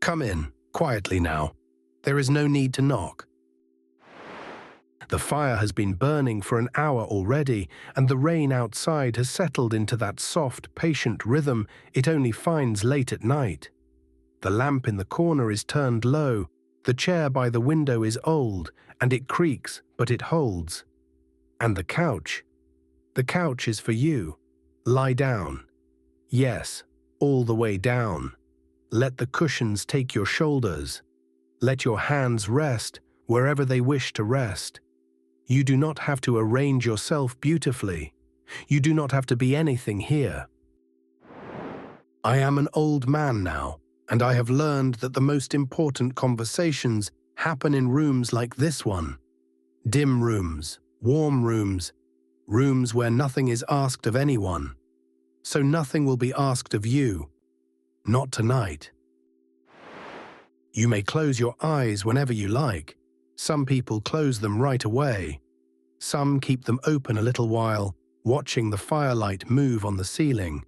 Come in, quietly now. There is no need to knock. The fire has been burning for an hour already, and the rain outside has settled into that soft, patient rhythm it only finds late at night. The lamp in the corner is turned low, the chair by the window is old, and it creaks, but it holds. And the couch is for you. Lie down. Yes, all the way down. Let the cushions take your shoulders. Let your hands rest wherever they wish to rest. You do not have to arrange yourself beautifully. You do not have to be anything here. I am an old man now, and I have learned that the most important conversations happen in rooms like this one. Dim rooms, warm rooms, rooms where nothing is asked of anyone. So nothing will be asked of you. Not tonight. You may close your eyes whenever you like. Some people close them right away. Some keep them open a little while, watching the firelight move on the ceiling,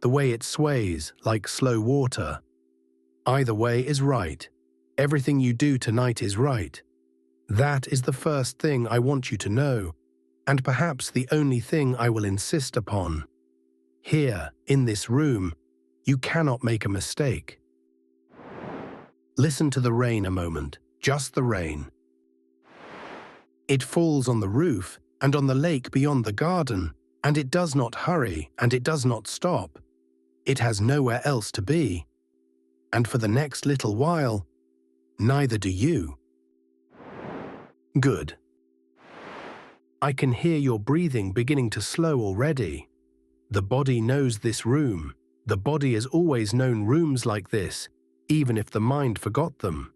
the way it sways like slow water. Either way is right. Everything you do tonight is right. That is the first thing I want you to know, and perhaps the only thing I will insist upon. Here, in this room, you cannot make a mistake. Listen to the rain a moment, just the rain. It falls on the roof and on the lake beyond the garden, and it does not hurry and it does not stop. It has nowhere else to be. And for the next little while, neither do you. Good. I can hear your breathing beginning to slow already. The body knows this room. The body has always known rooms like this, even if the mind forgot them.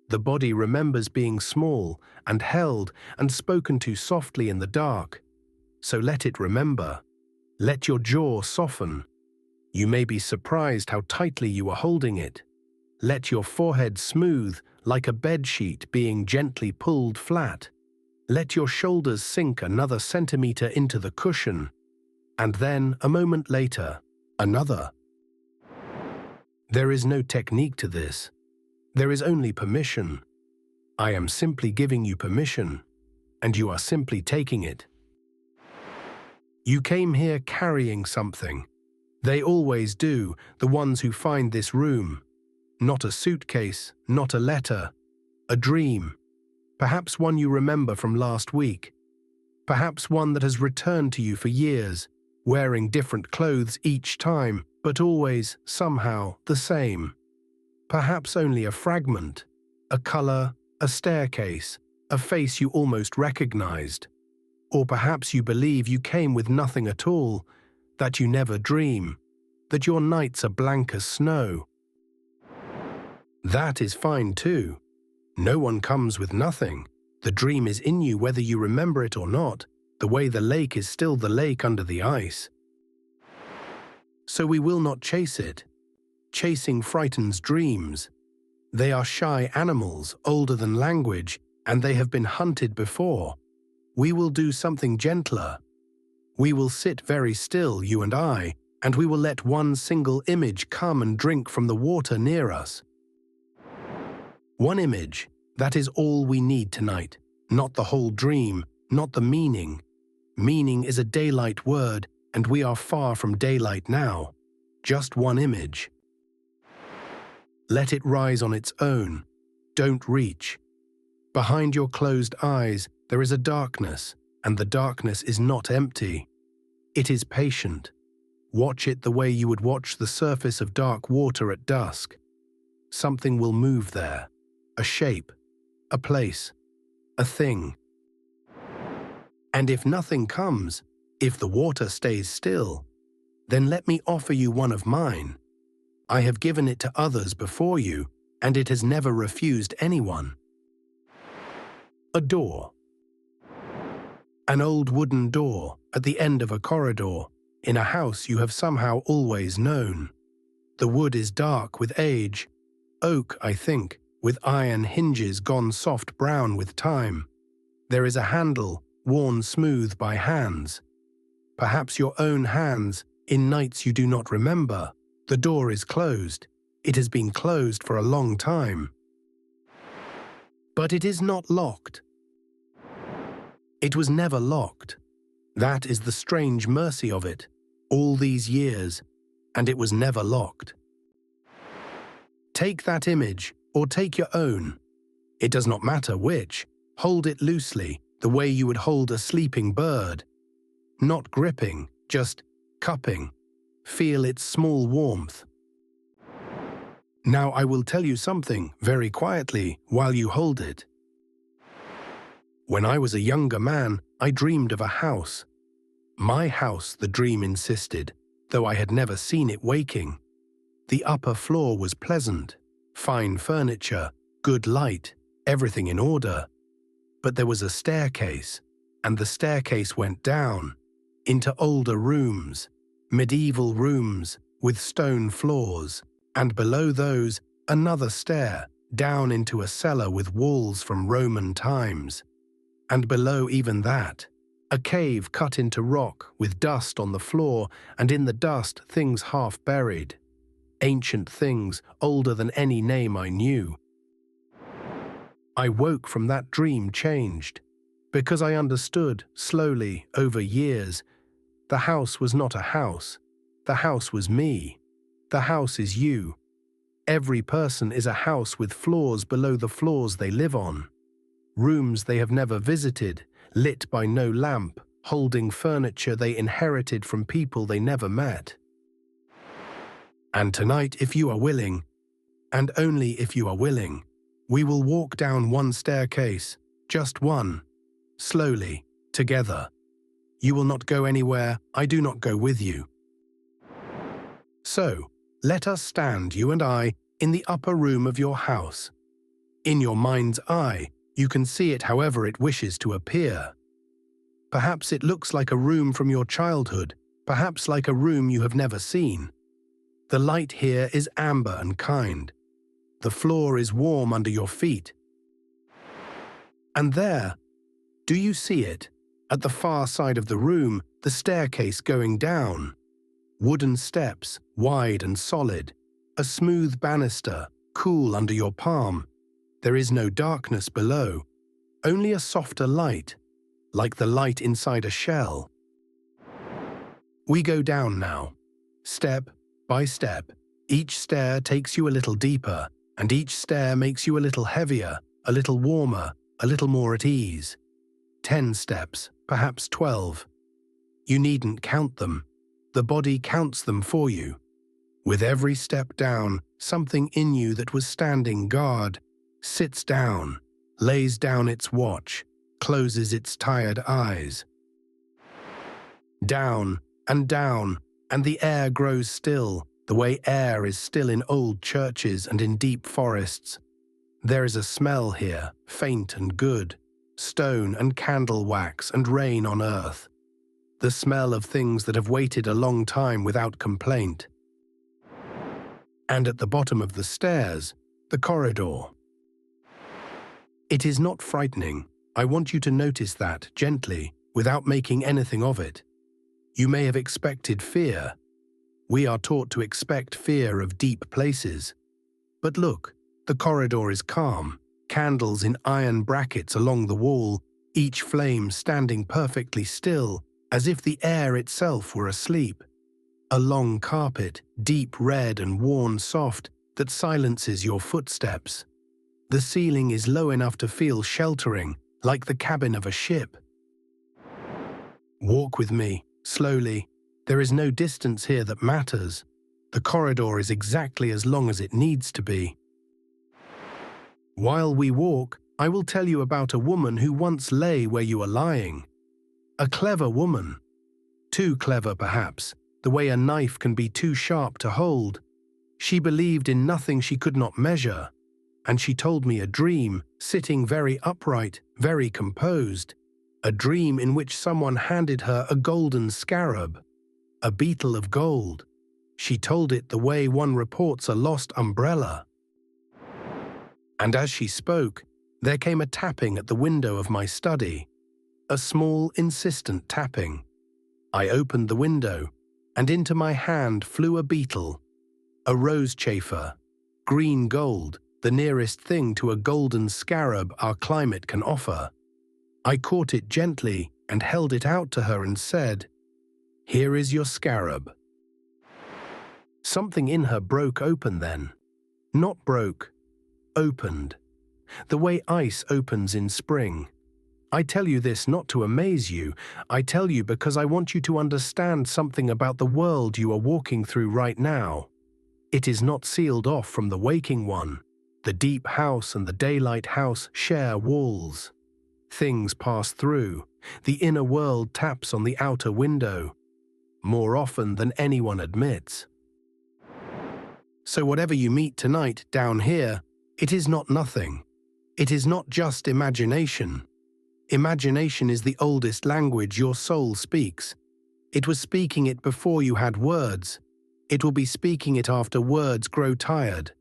The body remembers being small and held and spoken to softly in the dark. So let it remember. Let your jaw soften. You may be surprised how tightly you are holding it. Let your forehead smooth like a bedsheet being gently pulled flat. Let your shoulders sink another centimeter into the cushion. And then, a moment later, another. There is no technique to this. There is only permission. I am simply giving you permission, and you are simply taking it. You came here carrying something. They always do, the ones who find this room. Not a suitcase, not a letter. A dream. Perhaps one you remember from last week. Perhaps one that has returned to you for years, wearing different clothes each time, but always, somehow, the same. Perhaps only a fragment, a color, a staircase, a face you almost recognized. Or perhaps you believe you came with nothing at all, that you never dream, that your nights are blank as snow. That is fine too. No one comes with nothing. The dream is in you whether you remember it or not, the way the lake is still the lake under the ice. So we will not chase it. Chasing frightens dreams. They are shy animals, older than language, and they have been hunted before. We will do something gentler. We will sit very still, you and I, and we will let one single image come and drink from the water near us. One image, that is all we need tonight. Not the whole dream, not the meaning. Meaning is a daylight word, and we are far from daylight now. Just one image. Let it rise on its own. Don't reach. Behind your closed eyes, there is a darkness, and the darkness is not empty. It is patient. Watch it the way you would watch the surface of dark water at dusk. Something will move there. A shape, a place, a thing. And if nothing comes, if the water stays still, then let me offer you one of mine. I have given it to others before you, and it has never refused anyone. A door. An old wooden door at the end of a corridor, in a house you have somehow always known. The wood is dark with age, oak, I think, with iron hinges gone soft brown with time. There is a handle, worn smooth by hands. Perhaps your own hands, in nights you do not remember. The door is closed. It has been closed for a long time. But it is not locked. It was never locked. That is the strange mercy of it, all these years, and it was never locked. Take that image, or take your own. It does not matter which. Hold it loosely, the way you would hold a sleeping bird. Not gripping, just cupping. Feel its small warmth. Now I will tell you something, very quietly, while you hold it. When I was a younger man, I dreamed of a house. My house, the dream insisted, though I had never seen it waking. The upper floor was pleasant, fine furniture, good light, everything in order. But there was a staircase, and the staircase went down, into older rooms, medieval rooms with stone floors, and below those, another stair, down into a cellar with walls from Roman times. And below even that, a cave cut into rock with dust on the floor, and in the dust things half buried. Ancient things, older than any name I knew. I woke from that dream changed, because I understood, slowly, over years, the house was not a house. The house was me. The house is you. Every person is a house with floors below the floors they live on. Rooms they have never visited, lit by no lamp, holding furniture they inherited from people they never met. And tonight, if you are willing, and only if you are willing, we will walk down one staircase, just one, slowly, together. You will not go anywhere, I do not go with you. So, let us stand, you and I, in the upper room of your house. In your mind's eye, you can see it however it wishes to appear. Perhaps it looks like a room from your childhood, perhaps like a room you have never seen. The light here is amber and kind. The floor is warm under your feet. And there, do you see it? At the far side of the room, the staircase going down. Wooden steps, wide and solid. A smooth banister, cool under your palm. There is no darkness below, only a softer light, like the light inside a shell. We go down now, step by step. Each stair takes you a little deeper, and each stair makes you a little heavier, a little warmer, a little more at ease. 10 steps, perhaps 12. You needn't count them. The body counts them for you. With every step down, something in you that was standing guard sits down, lays down its watch, closes its tired eyes. Down, and the air grows still, the way air is still in old churches and in deep forests. There is a smell here, faint and good, stone and candle wax and rain on earth. The smell of things that have waited a long time without complaint. And at the bottom of the stairs, the corridor. It is not frightening. I want you to notice that, gently, without making anything of it. You may have expected fear. We are taught to expect fear of deep places. But look, the corridor is calm, candles in iron brackets along the wall, each flame standing perfectly still, as if the air itself were asleep. A long carpet, deep red and worn soft, that silences your footsteps. The ceiling is low enough to feel sheltering, like the cabin of a ship. Walk with me, slowly. There is no distance here that matters. The corridor is exactly as long as it needs to be. While we walk, I will tell you about a woman who once lay where you are lying. A clever woman. Too clever, perhaps, the way a knife can be too sharp to hold. She believed in nothing she could not measure. And she told me a dream, sitting very upright, very composed. A dream in which someone handed her a golden scarab, a beetle of gold. She told it the way one reports a lost umbrella. And as she spoke, there came a tapping at the window of my study, a small, insistent tapping. I opened the window, and into my hand flew a beetle, a rose chafer, green gold, the nearest thing to a golden scarab our climate can offer. I caught it gently and held it out to her and said, "Here is your scarab." Something in her broke open then. Not broke, opened. The way ice opens in spring. I tell you this not to amaze you. I tell you because I want you to understand something about the world you are walking through right now. It is not sealed off from the waking one. The deep house and the daylight house share walls. Things pass through. The inner world taps on the outer window, more often than anyone admits. So whatever you meet tonight down here, it is not nothing. It is not just imagination. Imagination is the oldest language your soul speaks. It was speaking it before you had words. It will be speaking it after words grow tired.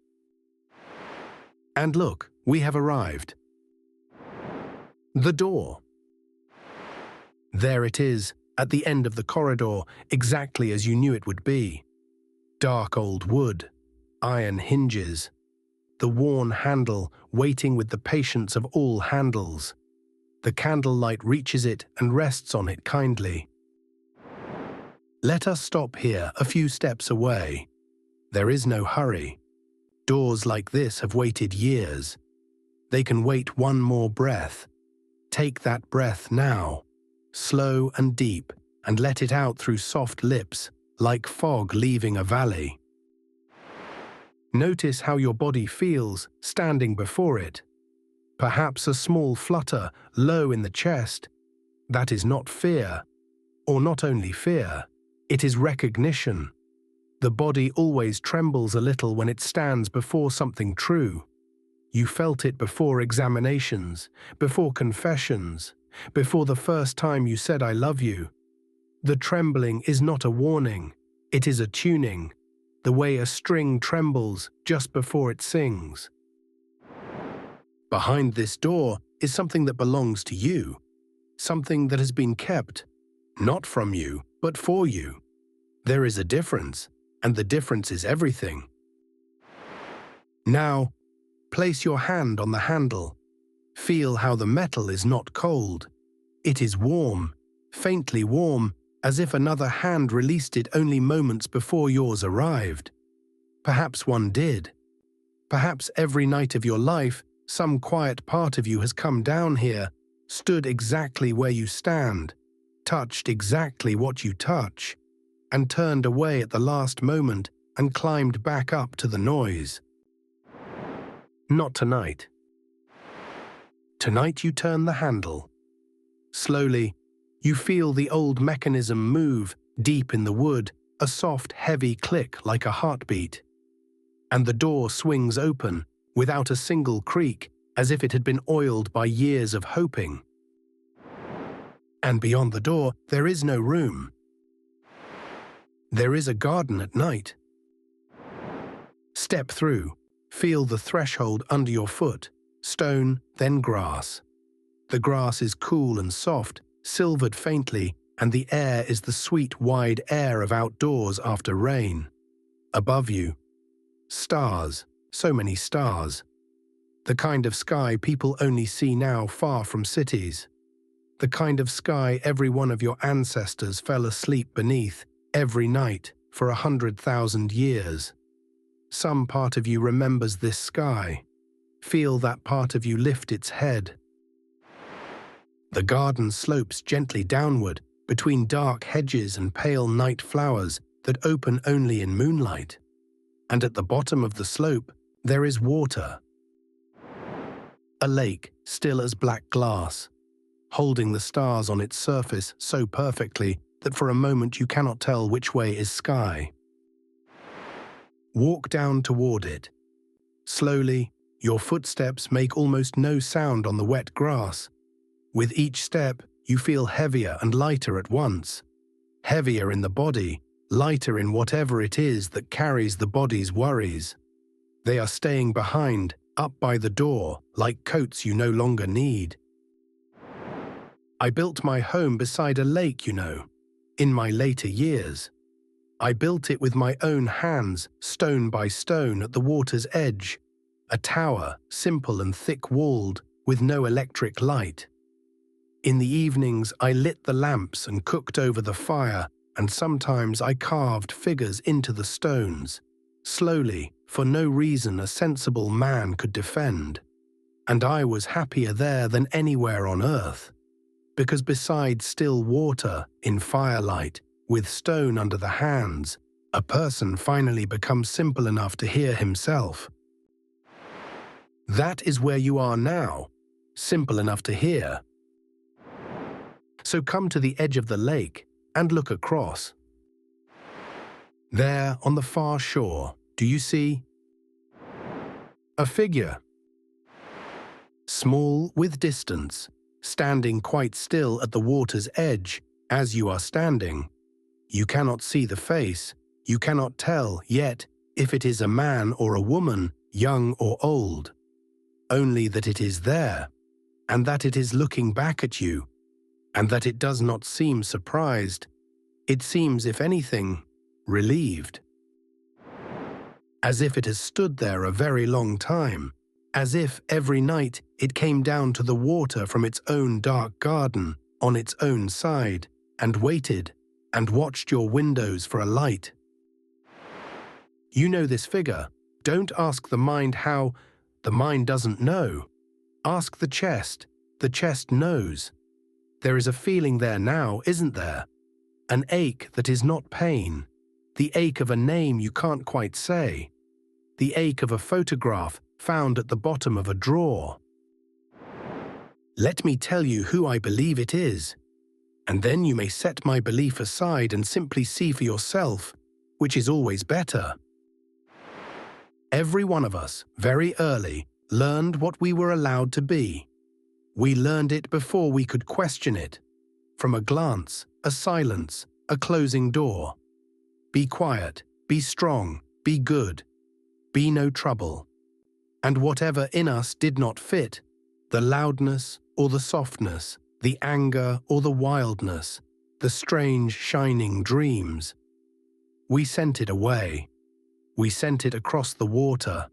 And look, we have arrived. The door. There it is, at the end of the corridor, exactly as you knew it would be. Dark old wood, iron hinges, the worn handle waiting with the patience of all handles. The candlelight reaches it and rests on it kindly. Let us stop here, a few steps away. There is no hurry. Doors like this have waited years. They can wait one more breath. Take that breath now, slow and deep, and let it out through soft lips, like fog leaving a valley. Notice how your body feels standing before it. Perhaps a small flutter low in the chest. That is not fear, or not only fear, it is recognition. The body always trembles a little when it stands before something true. You felt it before examinations, before confessions, before the first time you said "I love you." The trembling is not a warning, it is a tuning, the way a string trembles just before it sings. Behind this door is something that belongs to you, something that has been kept, not from you, but for you. There is a difference, and the difference is everything. Now, place your hand on the handle. Feel how the metal is not cold. It is warm, faintly warm, as if another hand released it only moments before yours arrived. Perhaps one did. Perhaps every night of your life, some quiet part of you has come down here, stood exactly where you stand, touched exactly what you touch, and turned away at the last moment and climbed back up to the noise. Not tonight. Tonight you turn the handle. Slowly, you feel the old mechanism move deep in the wood, a soft, heavy click like a heartbeat. And the door swings open, without a single creak, as if it had been oiled by years of hoping. And beyond the door, there is no room. There is a garden at night. Step through, feel the threshold under your foot, stone, then grass. The grass is cool and soft, silvered faintly, and the air is the sweet, wide air of outdoors after rain. Above you, stars, so many stars. The kind of sky people only see now far from cities. The kind of sky every one of your ancestors fell asleep beneath every night for 100,000 years. Some part of you remembers this sky. Feel that part of you lift its head. The garden slopes gently downward between dark hedges and pale night flowers that open only in moonlight. And at the bottom of the slope, there is water. A lake, still as black glass, holding the stars on its surface so perfectly that for a moment you cannot tell which way is sky. Walk down toward it. Slowly, your footsteps make almost no sound on the wet grass. With each step, you feel heavier and lighter at once. Heavier in the body, lighter in whatever it is that carries the body's worries. They are staying behind, up by the door, like coats you no longer need. I built my home beside a lake, you know, in my later years. I built it with my own hands, stone by stone, at the water's edge. A tower, simple and thick-walled, with no electric light. In the evenings, I lit the lamps and cooked over the fire, and sometimes I carved figures into the stones, slowly, for no reason a sensible man could defend. And I was happier there than anywhere on earth, because beside still water, in firelight, with stone under the hands, a person finally becomes simple enough to hear himself. That is where you are now, simple enough to hear. So come to the edge of the lake and look across. There, on the far shore, do you see a figure? Small with distance, standing quite still at the water's edge, as you are standing. You cannot see the face, you cannot tell yet if it is a man or a woman, young or old. Only that it is there, and that it is looking back at you, and that it does not seem surprised. It seems, if anything, relieved. As if it has stood there a very long time, as if every night it came down to the water from its own dark garden, on its own side, and waited, and watched your windows for a light. You know this figure. Don't ask the mind how. The mind doesn't know. Ask the chest. The chest knows. There is a feeling there now, isn't there? An ache that is not pain. The ache of a name you can't quite say. The ache of a photograph found at the bottom of a drawer. Let me tell you who I believe it is, and then you may set my belief aside and simply see for yourself, which is always better. Every one of us, very early, learned what we were allowed to be. We learned it before we could question it. From a glance, a silence, a closing door. Be quiet, be strong, be good, be no trouble. And whatever in us did not fit, the loudness or the softness, the anger or the wildness, the strange shining dreams, we sent it away. We sent it across the water,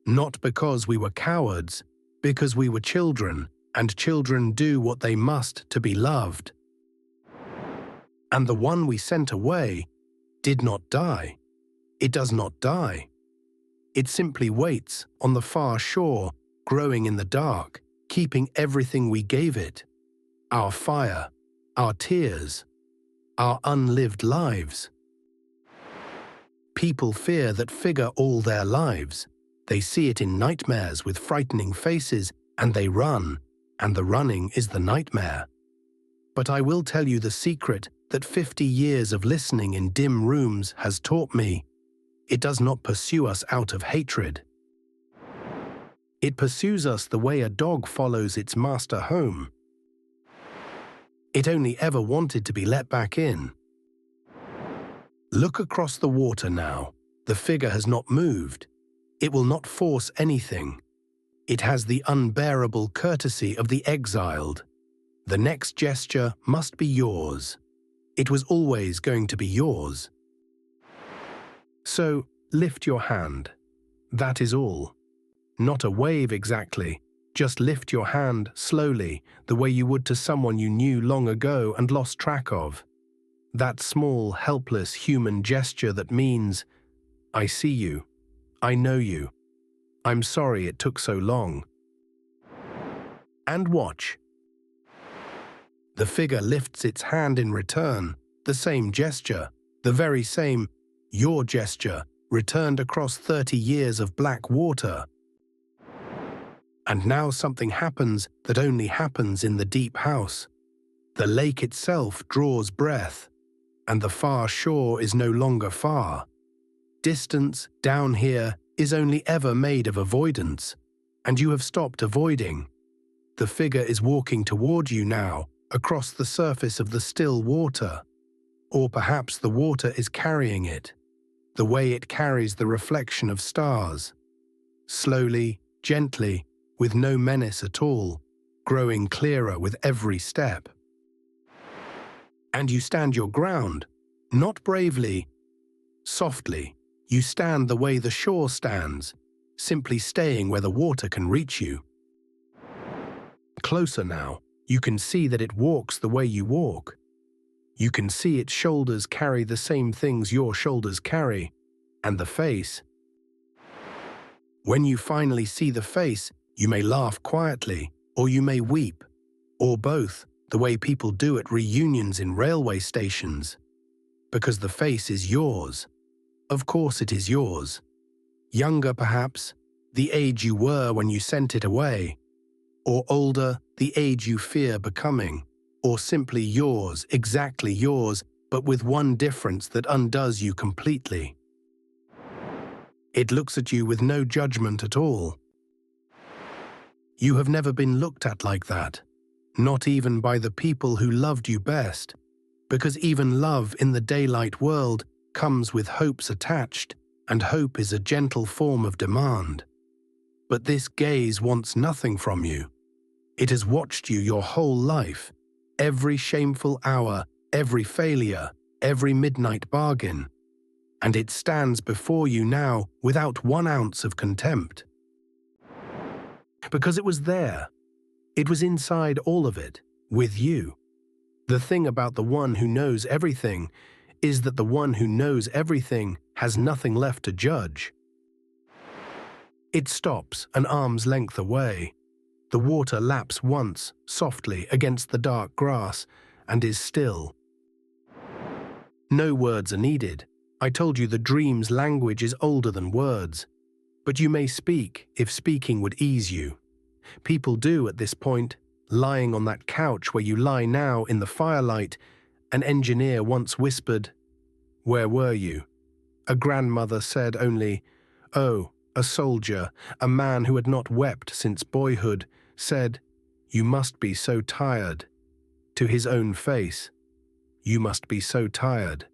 not because we were cowards, because we were children, and children do what they must to be loved. And the one we sent away did not die. It does not die. It simply waits on the far shore, growing in the dark, keeping everything we gave it. Our fire, our tears, our unlived lives. People fear that figure all their lives. They see it in nightmares with frightening faces, and they run, and the running is the nightmare. But I will tell you the secret that 50 years of listening in dim rooms has taught me. It does not pursue us out of hatred. It pursues us the way a dog follows its master home. It only ever wanted to be let back in. Look across the water now. The figure has not moved. It will not force anything. It has the unbearable courtesy of the exiled. The next gesture must be yours. It was always going to be yours. So, lift your hand. That is all. Not a wave exactly. Just lift your hand slowly, the way you would to someone you knew long ago and lost track of. That small, helpless human gesture that means, I see you. I know you. I'm sorry it took so long. And watch. The figure lifts its hand in return, the same gesture, the very same, your gesture, returned across 30 years of black water. And now something happens that only happens in the deep house. The lake itself draws breath, and the far shore is no longer far. Distance, down here, is only ever made of avoidance, and you have stopped avoiding. The figure is walking toward you now, across the surface of the still water. Or perhaps the water is carrying it, the way it carries the reflection of stars. Slowly, gently, with no menace at all, growing clearer with every step. And you stand your ground, not bravely, Softly, you stand the way the shore stands, simply staying where the water can reach you. Closer now, you can see that it walks the way you walk. You can see its shoulders carry the same things your shoulders carry, and the face. When you finally see the face, you may laugh quietly, or you may weep, or both, the way people do at reunions in railway stations. Because the face is yours. Of course it is yours. Younger perhaps, the age you were when you sent it away. Or older, the age you fear becoming. Or simply yours, exactly yours, but with one difference that undoes you completely. It looks at you with no judgment at all. You have never been looked at like that, not even by the people who loved you best, because even love in the daylight world comes with hopes attached, and hope is a gentle form of demand. But this gaze wants nothing from you. It has watched you your whole life, every shameful hour, every failure, every midnight bargain, and it stands before you now without 1 ounce of contempt. Because it was there. It was inside all of it, with you. The thing about the one who knows everything is that the one who knows everything has nothing left to judge. It stops an arm's length away. The water laps once, softly, against the dark grass, and is still. No words are needed. I told you the dream's language is older than words. But you may speak if speaking would ease you. People do at this point, lying on that couch where you lie now in the firelight. An engineer once whispered, "Where were you?" A grandmother said only, "Oh, a soldier, a man who had not wept since boyhood, said, 'You must be so tired.' To his own face, 'You must be so tired.'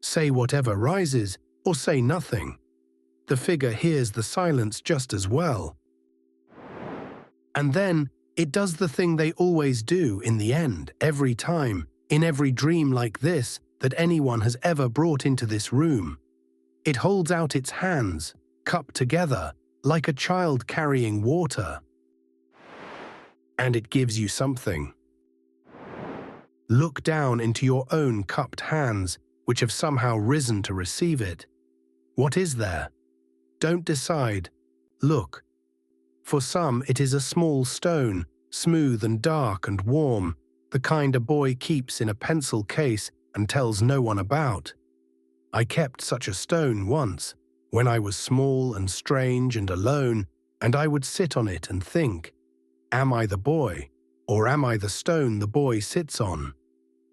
Say whatever rises, or say nothing. The figure hears the silence just as well. And then, it does the thing they always do in the end, every time, in every dream like this that anyone has ever brought into this room. It holds out its hands, cupped together, like a child carrying water. And it gives you something. Look down into your own cupped hands, which have somehow risen to receive it. What is there? Don't decide. Look. For some it is a small stone, smooth and dark and warm, the kind a boy keeps in a pencil case and tells no one about. I kept such a stone once, when I was small and strange and alone, and I would sit on it and think, am I the boy, or am I the stone the boy sits on?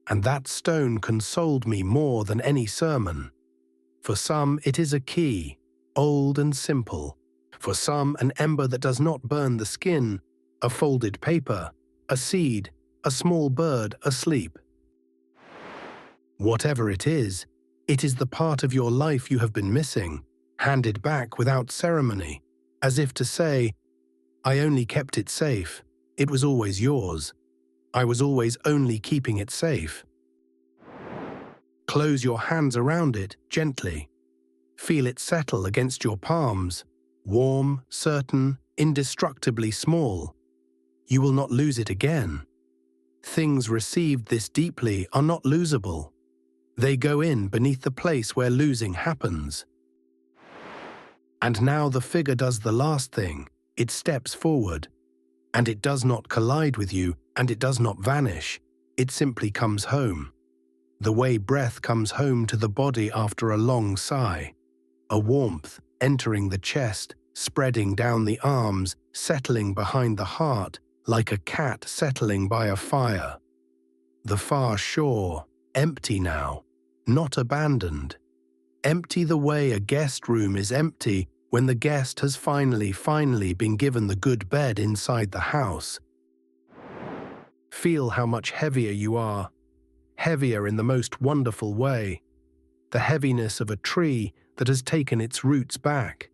And that stone consoled me more than any sermon. For some it is a key, old and simple. For some an ember that does not burn the skin, a folded paper, a seed, a small bird asleep. Whatever it is the part of your life you have been missing, handed back without ceremony, as if to say, I only kept it safe, it was always yours. I was always only keeping it safe. Close your hands around it gently. Feel it settle against your palms, warm, certain, indestructibly small. You will not lose it again. Things received this deeply are not losable. They go in beneath the place where losing happens. And now the figure does the last thing. It steps forward. And it does not collide with you, and it does not vanish. It simply comes home. The way breath comes home to the body after a long sigh. A warmth entering the chest, spreading down the arms, settling behind the heart, like a cat settling by a fire. The far shore, empty now, not abandoned. Empty the way a guest room is empty when the guest has finally been given the good bed inside the house. Feel how much heavier you are, heavier in the most wonderful way, the heaviness of a tree that has taken its roots back.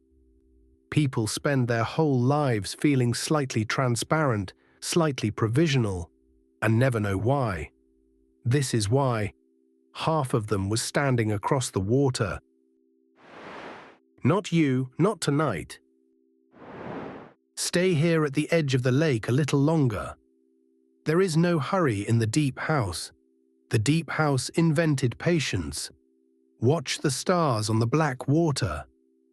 People spend their whole lives feeling slightly transparent, slightly provisional, and never know why. This is why. Half of them was standing across the water. Not you, not tonight. Stay here at the edge of the lake a little longer. There is no hurry in the deep house. The deep house invented patience. Watch the stars on the black water.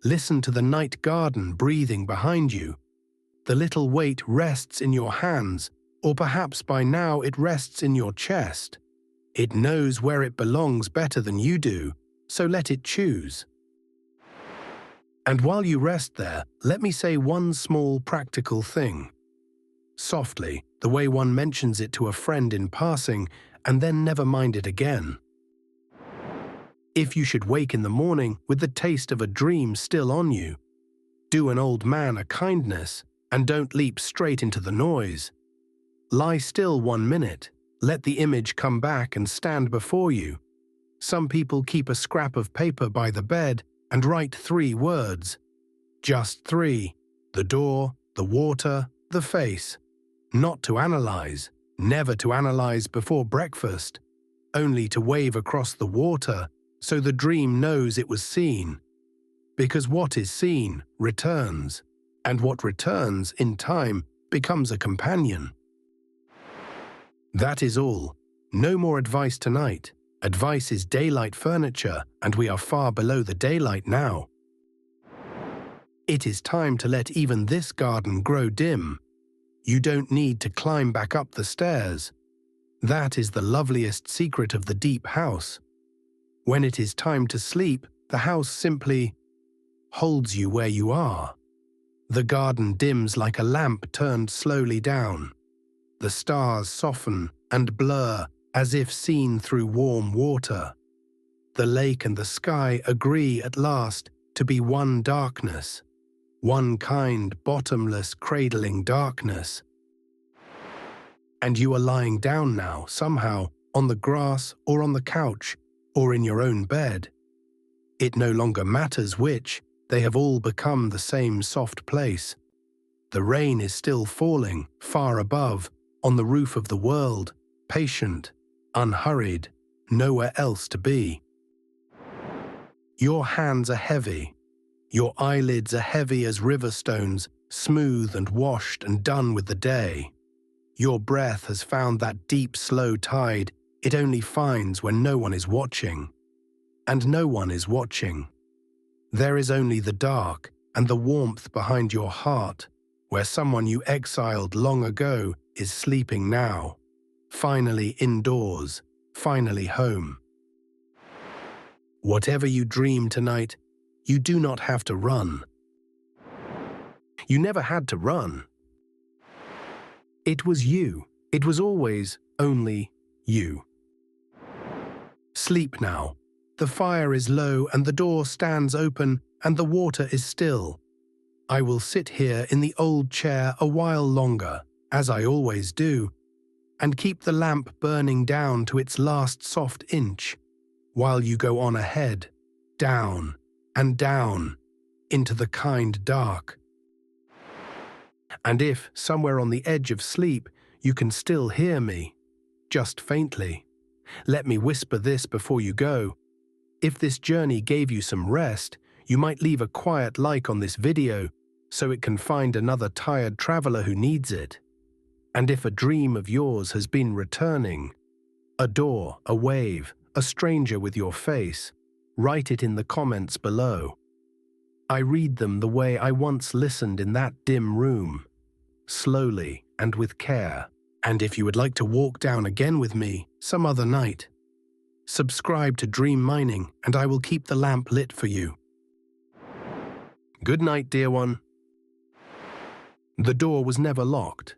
Listen to the night garden breathing behind you. The little weight rests in your hands, or perhaps by now it rests in your chest. It knows where it belongs better than you do, so let it choose. And while you rest there, let me say one small practical thing. Softly, the way one mentions it to a friend in passing, and then never mind it again. If you should wake in the morning with the taste of a dream still on you, do an old man a kindness and don't leap straight into the noise. Lie still 1 minute, let the image come back and stand before you. Some people keep a scrap of paper by the bed and write 3 words. Just 3. The door, the water, the face. Not to analyze, never to analyze before breakfast, only to wave across the water so the dream knows it was seen. Because what is seen returns, and what returns in time becomes a companion. That is all. No more advice tonight. Advice is daylight furniture, and we are far below the daylight now. It is time to let even this garden grow dim. You don't need to climb back up the stairs. That is the loveliest secret of the deep house. When it is time to sleep, the house simply holds you where you are. The garden dims like a lamp turned slowly down. The stars soften and blur as if seen through warm water. The lake and the sky agree at last to be one darkness, one kind, bottomless, cradling darkness. And you are lying down now, somehow, on the grass or on the couch or in your own bed. It no longer matters which, they have all become the same soft place. The rain is still falling, far above, on the roof of the world, patient, unhurried, nowhere else to be. Your hands are heavy. Your eyelids are heavy as river stones, smooth and washed and done with the day. Your breath has found that deep, slow tide it only finds when no one is watching. And no one is watching. There is only the dark and the warmth behind your heart, where someone you exiled long ago is sleeping now, finally indoors, finally home. Whatever you dream tonight, you do not have to run. You never had to run. It was you. It was always only you. Sleep now. The fire is low and the door stands open and the water is still. I will sit here in the old chair a while longer, as I always do, and keep the lamp burning down to its last soft inch, while you go on ahead, down and down, into the kind dark. And if, somewhere on the edge of sleep, you can still hear me, just faintly, let me whisper this before you go. If this journey gave you some rest, you might leave a quiet like on this video so it can find another tired traveler who needs it. And if a dream of yours has been returning, a door, a wave, a stranger with your face, write it in the comments below. I read them the way I once listened in that dim room, slowly and with care. And if you would like to walk down again with me some other night, subscribe to Dream Mining and I will keep the lamp lit for you. Good night, dear one. The door was never locked.